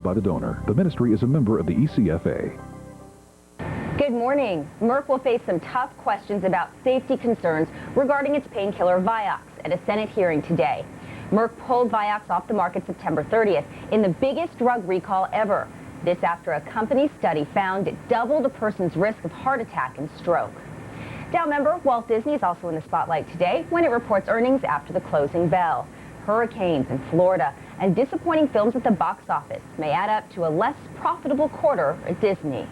By the donor. The ministry is a member of the ECFA. Good morning. Merck will face some tough questions about safety concerns regarding its painkiller Vioxx at a Senate hearing today. Merck pulled Vioxx off the market September 30th in the biggest drug recall ever. This after a company study found it doubled a person's risk of heart attack and stroke. Dow member Walt Disney is also in the spotlight today when it reports earnings after the closing bell. Hurricanes in Florida and disappointing films at the box office may add up to a less profitable quarter at Disney.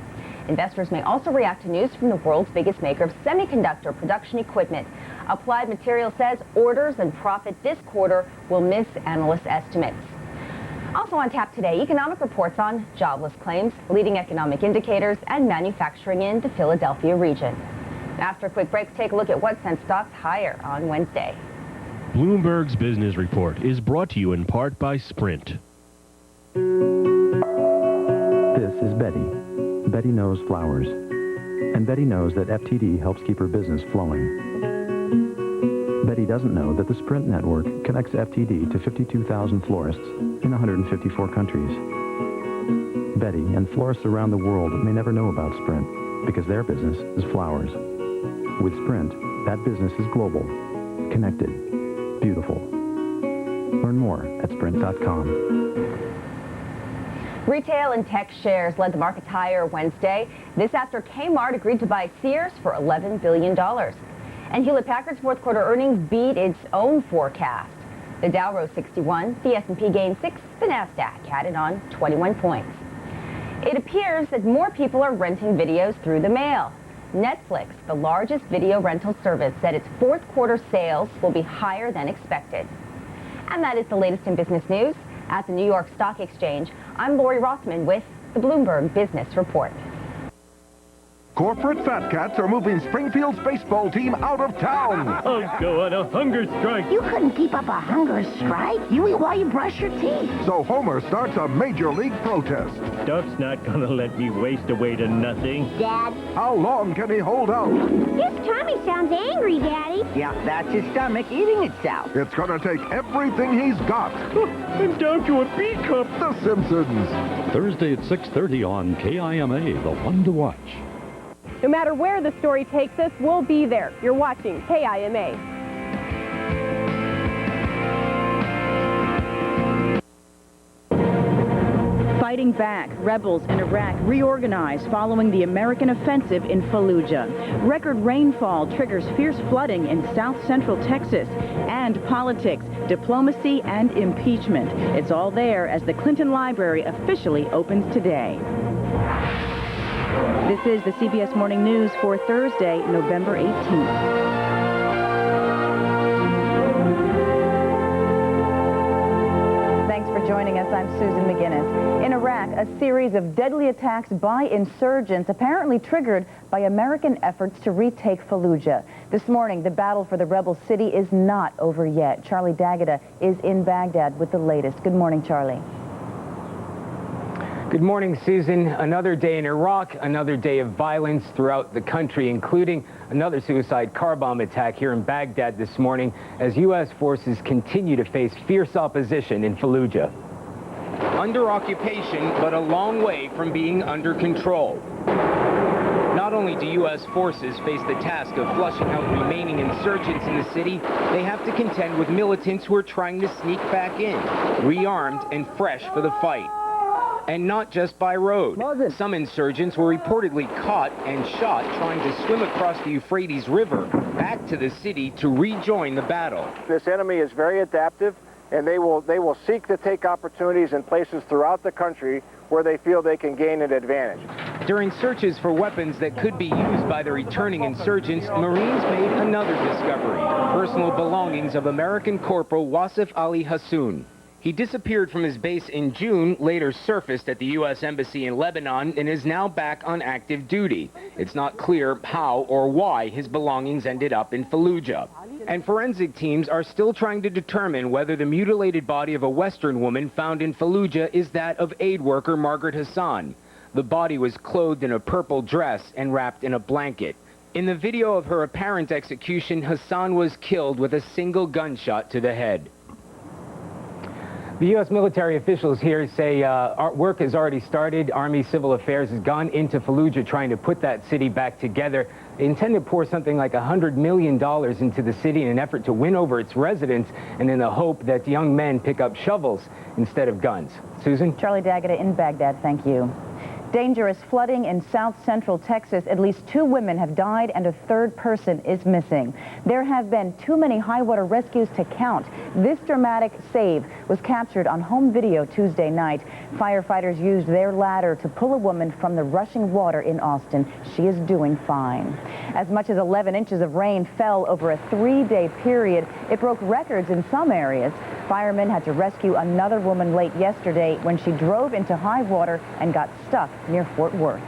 Investors may also react to news from the world's biggest maker of semiconductor production equipment. Applied Materials says orders and profit this quarter will miss analyst estimates. Also on tap today, economic reports on jobless claims, leading economic indicators, and manufacturing in the Philadelphia region. After a quick break, take a look at what sent stocks higher on Wednesday. Bloomberg's Business Report is brought to you in part by Sprint. This is Betty. Betty knows flowers. And Betty knows that FTD helps keep her business flowing. Betty doesn't know that the Sprint network connects FTD to 52,000 florists in 154 countries. Betty and florists around the world may never know about Sprint because their business is flowers. With Sprint, that business is global, connected, beautiful. Learn more at Sprint.com. Retail and tech shares led the markets higher Wednesday. This after Kmart agreed to buy Sears for $11 billion. And Hewlett-Packard's fourth quarter earnings beat its own forecast. The Dow rose 61, the S&P gained 6, the Nasdaq added on 21 points. It appears that more people are renting videos through the mail. Netflix, the largest video rental service, said its fourth quarter sales will be higher than expected. And that is the latest in business news. At the New York Stock Exchange, I'm Lori Rothman with the Bloomberg Business Report. Corporate fat cats are moving Springfield's baseball team out of town. I'll go on a hunger strike. You couldn't keep up a hunger strike. You eat while you brush your teeth. So Homer starts a major league protest. Duck's not gonna let me waste away to nothing. Dad? How long can he hold out? His tummy sounds angry, Daddy. Yeah, that's his stomach eating itself. It's gonna take everything he's got. I'm down to a B cup. The Simpsons. Thursday at 6:30 on KIMA, the one to watch. No matter where the story takes us, we'll be there. You're watching KIMA. Fighting back, rebels in Iraq reorganize following the American offensive in Fallujah. Record rainfall triggers fierce flooding in south-central Texas. And politics, diplomacy, and impeachment. It's all there as the Clinton Library officially opens today. This is the CBS Morning News for Thursday, November 18th. Thanks for joining us. I'm Susan McGinnis. In Iraq, a series of deadly attacks by insurgents apparently triggered by American efforts to retake Fallujah. This morning, the battle for the rebel city is not over yet. Charlie D'Agata is in Baghdad with the latest. Good morning, Charlie. Good morning, Susan. Another day in Iraq, another day of violence throughout the country, including another suicide car bomb attack here in Baghdad this morning as U.S. forces continue to face fierce opposition in Fallujah. Under occupation, but a long way from being under control. Not only do U.S. forces face the task of flushing out remaining insurgents in the city, they have to contend with militants who are trying to sneak back in, rearmed and fresh for the fight. And not just by road. Some insurgents were reportedly caught and shot trying to swim across the Euphrates River back to the city to rejoin the battle. This enemy is very adaptive, and they will seek to take opportunities in places throughout the country where they feel they can gain an advantage. During searches for weapons that could be used by the returning insurgents, Marines made another discovery: personal belongings of American Corporal Wasif Ali Hassoun. He disappeared from his base in June, later surfaced at the U.S. Embassy in Lebanon, and is now back on active duty. It's not clear how or why his belongings ended up in Fallujah. And forensic teams are still trying to determine whether the mutilated body of a Western woman found in Fallujah is that of aid worker Margaret Hassan. The body was clothed in a purple dress and wrapped in a blanket. In the video of her apparent execution, Hassan was killed with a single gunshot to the head. The U.S. military officials here say our work has already started. Army Civil Affairs has gone into Fallujah trying to put that city back together. They intend to pour something like $100 million into the city in an effort to win over its residents and in the hope that young men pick up shovels instead of guns. Susan? Charlie Daggett in Baghdad, thank you. Dangerous flooding in south central Texas. At least 2 women have died and a 3rd person is missing. There have been too many high water rescues to count. This dramatic save was captured on home video Tuesday night. Firefighters used their ladder to pull a woman from the rushing water in Austin. She is doing fine. As much as 11 inches of rain fell over a 3-day period. It broke records in some areas. Firemen had to rescue another woman late yesterday when she drove into high water and got stuck near Fort Worth.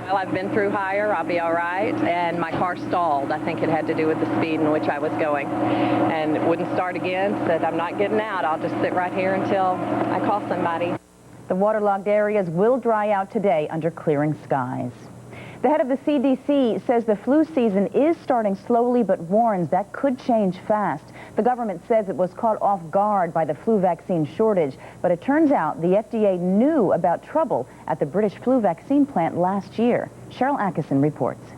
Well, I've been through higher. I'll be all right. And my car stalled. I think it had to do with the speed in which I was going. And it wouldn't start again. Said, I'm not getting out. I'll just sit right here until I call somebody. The waterlogged areas will dry out today under clearing skies. The head of the CDC says the flu season is starting slowly but warns that could change fast. The government says it was caught off guard by the flu vaccine shortage, but it turns out the FDA knew about trouble at the British flu vaccine plant last year. Cheryl Atkinson reports.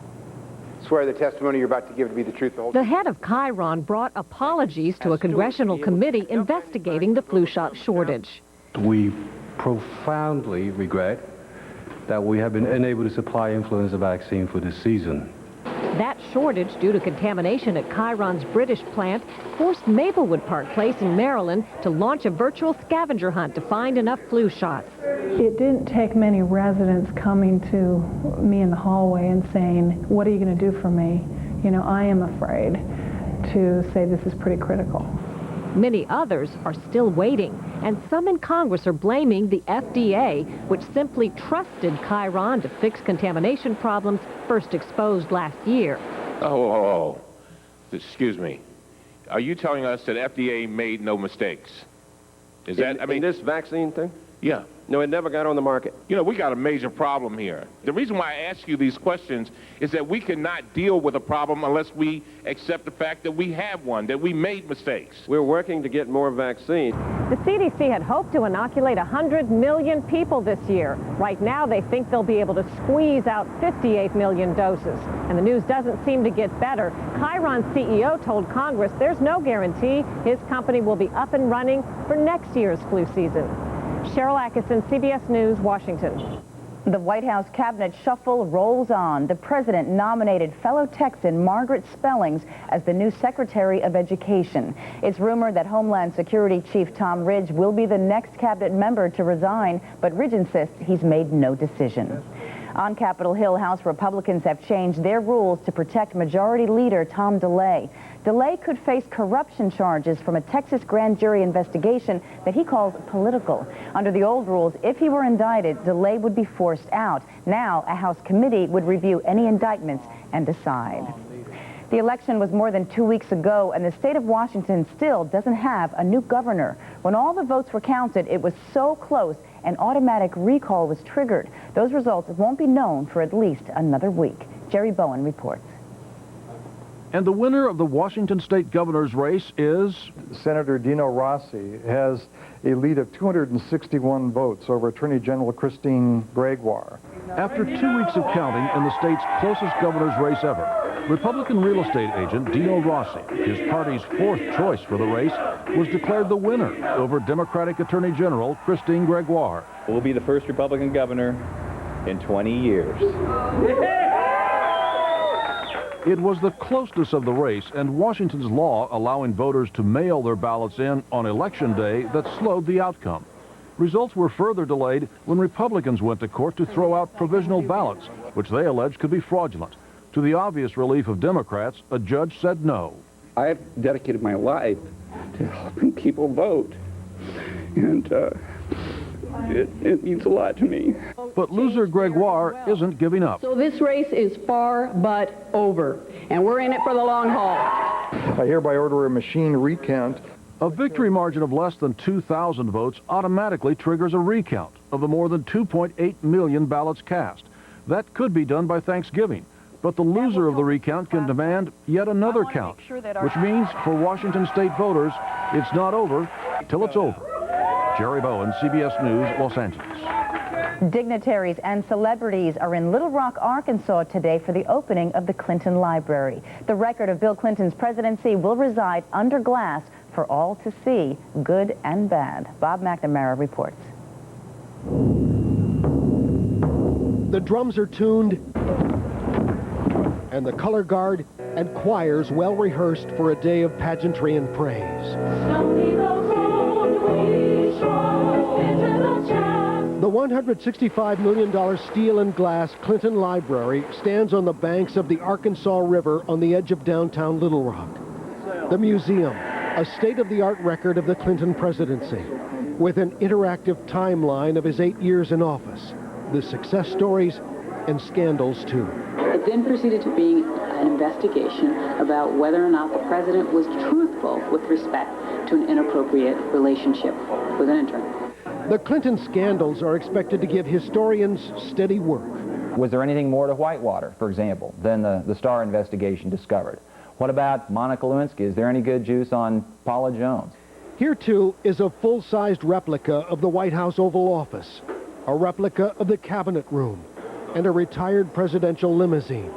Swear the testimony you're about to give to be the truth, the whole truth. The head of Chiron brought apologies to a congressional committee investigating the flu shot shortage. We profoundly regret that we have been unable to supply influenza vaccine for this season. That shortage, due to contamination at Chiron's British plant, forced Maplewood Park Place in Maryland to launch a virtual scavenger hunt to find enough flu shots. It didn't take many residents coming to me in the hallway and saying, what are you going to do for me? You know, I am afraid, to say this is pretty critical. Many others are still waiting, and some in Congress are blaming the FDA, which simply trusted Chiron to fix contamination problems first exposed last year. Oh, excuse me. Are you telling us that FDA made no mistakes? Is that, I mean, in this vaccine thing? Yeah. No, it never got on the market. You know, we got a major problem here. The reason why I ask you these questions is that we cannot deal with a problem unless we accept the fact that we have one, that we made mistakes. We're working to get more vaccine. The CDC had hoped to inoculate 100 million people this year. Right now, they think they'll be able to squeeze out 58 million doses. And the news doesn't seem to get better. Chiron's CEO told Congress there's no guarantee his company will be up and running for next year's flu season. Cheryl Atkinson, CBS News, Washington. The White House cabinet shuffle rolls on. The president nominated fellow Texan Margaret Spellings as the new Secretary of Education. It's rumored that Homeland Security Chief Tom Ridge will be the next cabinet member to resign, but Ridge insists he's made no decision. On Capitol Hill, House Republicans have changed their rules to protect Majority Leader Tom DeLay. DeLay could face corruption charges from a Texas grand jury investigation that he calls political. Under the old rules, if he were indicted, DeLay would be forced out. Now, a House committee would review any indictments and decide. The election was more than 2 weeks ago, and the state of Washington still doesn't have a new governor. When all the votes were counted, it was so close, an automatic recall was triggered. Those results won't be known for at least another week. Jerry Bowen reports. And the winner of the Washington state governor's race is? Senator Dino Rossi has a lead of 261 votes over Attorney General Christine Gregoire. After 2 weeks of counting in the state's closest governor's race ever, Republican real estate agent Dino Rossi, his party's fourth choice for the race, was declared the winner over Democratic Attorney General Christine Gregoire. We'll be the first Republican governor in 20 years. It was the closeness of the race and Washington's law allowing voters to mail their ballots in on Election Day that slowed the outcome. Results were further delayed when Republicans went to court to throw out provisional ballots, which they alleged could be fraudulent. To the obvious relief of Democrats, a judge said no. I've dedicated my life to helping people vote, and it means a lot to me. But loser Gregoire isn't giving up. So this race is far but over, and we're in it for the long haul. I hereby order a machine recount. A victory margin of less than 2,000 votes automatically triggers a recount of the more than 2.8 million ballots cast. That could be done by Thanksgiving, but the loser of the recount can demand yet another count, which means for Washington state voters, it's not over till it's over. Jerry Bowen, CBS News, Los Angeles. Dignitaries and celebrities are in Little Rock, Arkansas today for the opening of the Clinton Library. The record of Bill Clinton's presidency will reside under glass for all to see, good and bad. Bob McNamara reports. The drums are tuned, and the color guard and choirs well rehearsed for a day of pageantry and praise. The $165 million steel and glass Clinton Library stands on the banks of the Arkansas River on the edge of downtown Little Rock. The museum, a state-of-the-art record of the Clinton presidency, with an interactive timeline of his 8 years in office, the success stories and scandals too. It then proceeded to being an investigation about whether or not the president was truthful with respect to an inappropriate relationship with an intern. The Clinton scandals are expected to give historians steady work. Was there anything more to Whitewater, for example, than the Starr investigation discovered? What about Monica Lewinsky? Is there any good juice on Paula Jones? Here, too, is a full-sized replica of the White House Oval Office, a replica of the Cabinet Room, and a retired presidential limousine.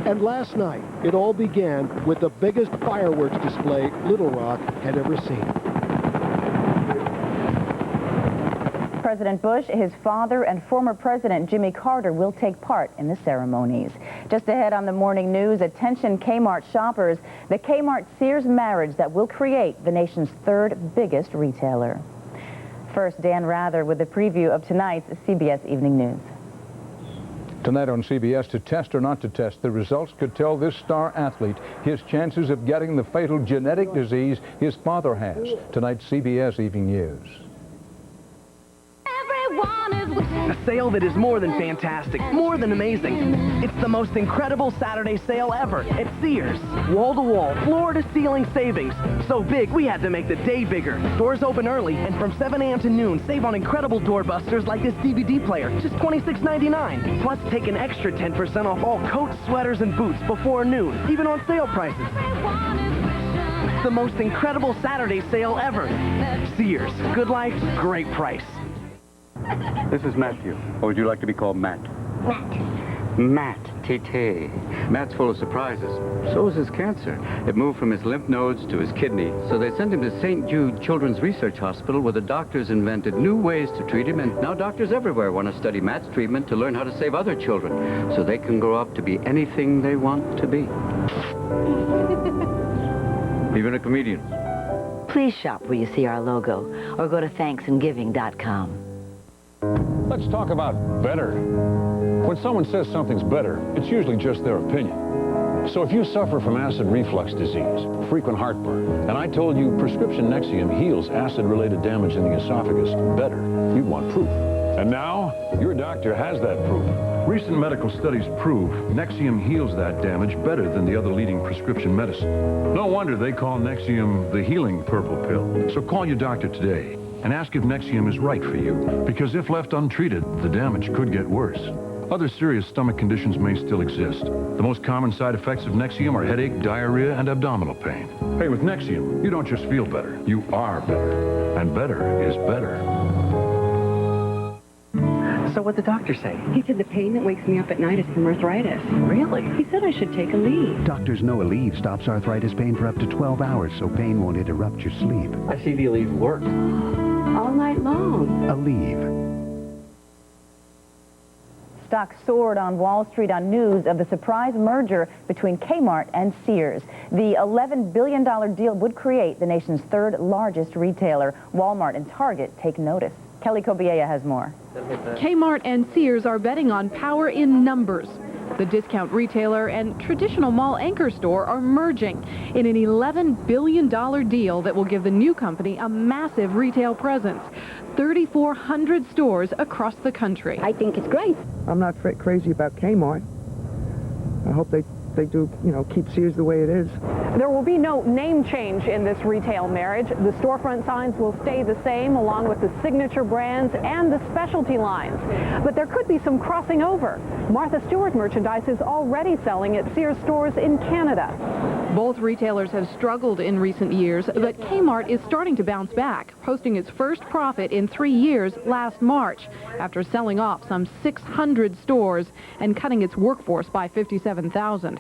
And last night, it all began with the biggest fireworks display Little Rock had ever seen. President Bush, his father, and former President Jimmy Carter will take part in the ceremonies. Just ahead on the morning news, attention Kmart shoppers, the Kmart Sears marriage that will create the nation's third biggest retailer. First, Dan Rather with a preview of tonight's CBS Evening News. Tonight on CBS, to test or not to test, the results could tell this star athlete his chances of getting the fatal genetic disease his father has. Tonight's CBS Evening News. A sale that is more than fantastic, more than amazing. It's the most incredible Saturday sale ever at Sears. Wall-to-wall, floor-to-ceiling savings. So big, we had to make the day bigger. Doors open early, and from 7 a.m. to noon, save on incredible doorbusters like this DVD player, just $26.99. Plus, take an extra 10% off all coats, sweaters, and boots before noon, even on sale prices. It's the most incredible Saturday sale ever. Sears. Good life, great price. This is Matthew. Or would you like to be called Matt? Matt, Tété. Matt's full of surprises. So is his cancer. It moved from his lymph nodes to his kidney. So they sent him to St. Jude Children's Research Hospital, where the doctors invented new ways to treat him, and now doctors everywhere want to study Matt's treatment to learn how to save other children, so they can grow up to be anything they want to be. Even a comedian. Please shop where you see our logo, or go to thanksandgiving.com. Let's talk about better. When someone says something's better, it's usually just their opinion. So if you suffer from acid reflux disease, frequent heartburn, and I told you prescription Nexium heals acid-related damage in the esophagus better, you'd want proof. And now, your doctor has that proof. Recent medical studies prove Nexium heals that damage better than the other leading prescription medicine. No wonder they call Nexium the healing purple pill. So call your doctor today and ask if Nexium is right for you, because if left untreated, the damage could get worse. Other serious stomach conditions may still exist. The most common side effects of Nexium are headache, diarrhea, and abdominal pain. Hey, with Nexium, you don't just feel better, you are better. And better is better. So what'd the doctor say? He said the pain that wakes me up at night is from arthritis. Really? He said I should take Aleve. Doctors know Aleve stops arthritis pain for up to 12 hours, so pain won't interrupt your sleep. I see the Aleve works. All night long. Aleve. Stocks soared on Wall Street on news of the surprise merger between Kmart and Sears. The $11 billion deal would create the nation's third largest retailer. Walmart and Target take notice. Kelly Kobiea has more. Kmart and Sears are betting on power in numbers. The discount retailer and traditional mall anchor store are merging in an $11 billion deal that will give the new company a massive retail presence. 3,400 stores across the country. I think it's great. I'm not crazy about Kmart. I hope they do, keep Sears the way it is. There will be no name change in this retail marriage. The storefront signs will stay the same, along with the signature brands and the specialty lines. But there could be some crossing over. Martha Stewart merchandise is already selling at Sears stores in Canada. Both retailers have struggled in recent years, but Kmart is starting to bounce back, posting its first profit in 3 years last March after selling off some 600 stores and cutting its workforce by 57,000.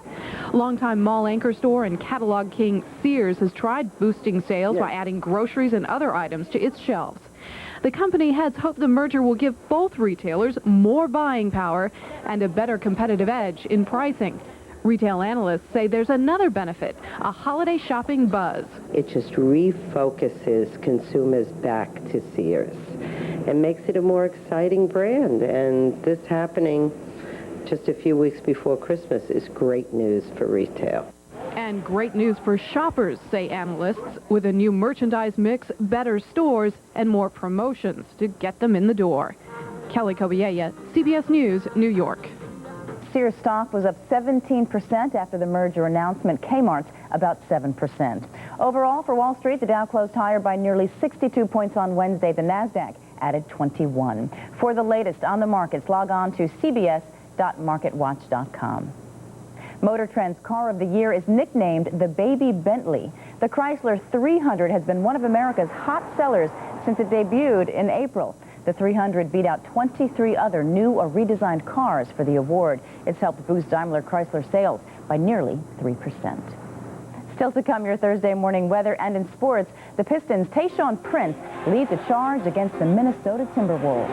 Longtime mall anchor store and catalog king Sears has tried boosting sales by adding groceries and other items to its shelves. The company heads hope the merger will give both retailers more buying power and a better competitive edge in pricing. Retail analysts say there's another benefit, a holiday shopping buzz. It just refocuses consumers back to Sears and makes it a more exciting brand. And this happening just a few weeks before Christmas is great news for retail. And great news for shoppers, say analysts, with a new merchandise mix, better stores, and more promotions to get them in the door. Kelly Kobiella, CBS News, New York. Sears stock was up 17% after the merger announcement. Kmart's about 7%. Overall, for Wall Street, the Dow closed higher by nearly 62 points on Wednesday. The Nasdaq added 21. For the latest on the markets, log on to cbs.marketwatch.com. Motor Trend's Car of the Year is nicknamed the Baby Bentley. The Chrysler 300 has been one of America's hot sellers since it debuted in April. The 300 beat out 23 other new or redesigned cars for the award. It's helped boost Daimler Chrysler sales by nearly 3%. Still to come, your Thursday morning weather, and in sports, the Pistons' Tayshaun Prince leads a charge against the Minnesota Timberwolves.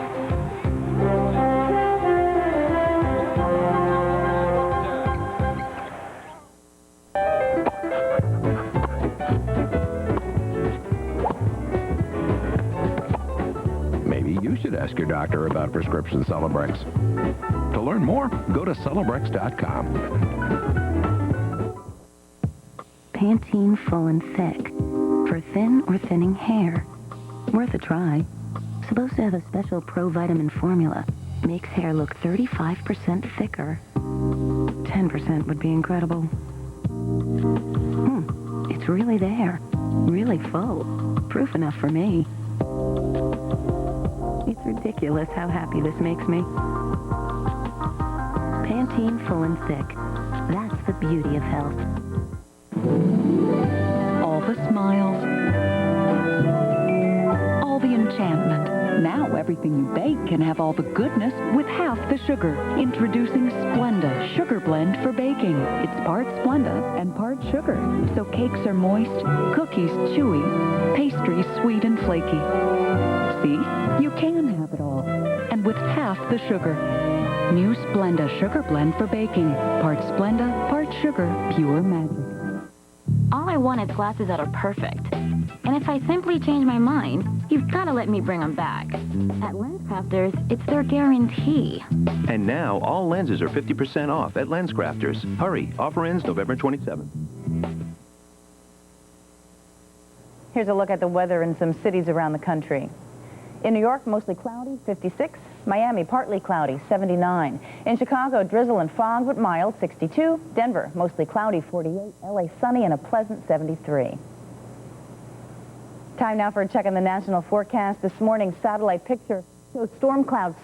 You should ask your doctor about prescription Celebrex. To learn more, go to Celebrex.com. Pantene Full and Thick. For thin or thinning hair. Worth a try. Supposed to have a special pro-vitamin formula. Makes hair look 35% thicker. 10% would be incredible. It's really there. Really full. Proof enough for me. It's ridiculous how happy this makes me. Pantene Full and Thick. That's the beauty of health. All the smiles. All the enchantment. Now everything you bake can have all the goodness with half the sugar. Introducing Splenda Sugar Blend for baking. It's part Splenda and part sugar. So cakes are moist, cookies chewy, pastries sweet and flaky. See? You can have it all. And with half the sugar. New Splenda Sugar Blend for baking. Part Splenda, part sugar, pure magic. All I want is glasses that are perfect. And if I simply change my mind, you've got to let me bring them back. At LensCrafters, it's their guarantee. And now, all lenses are 50% off at LensCrafters. Hurry, offer ends November 27th. Here's a look at the weather in some cities around the country. In New York, mostly cloudy, 56. Miami, partly cloudy, 79. In Chicago, drizzle and fog, but mild, 62. Denver, mostly cloudy, 48. LA, sunny and a pleasant 73. Time now for a check on the national forecast. This morning's satellite picture shows storm clouds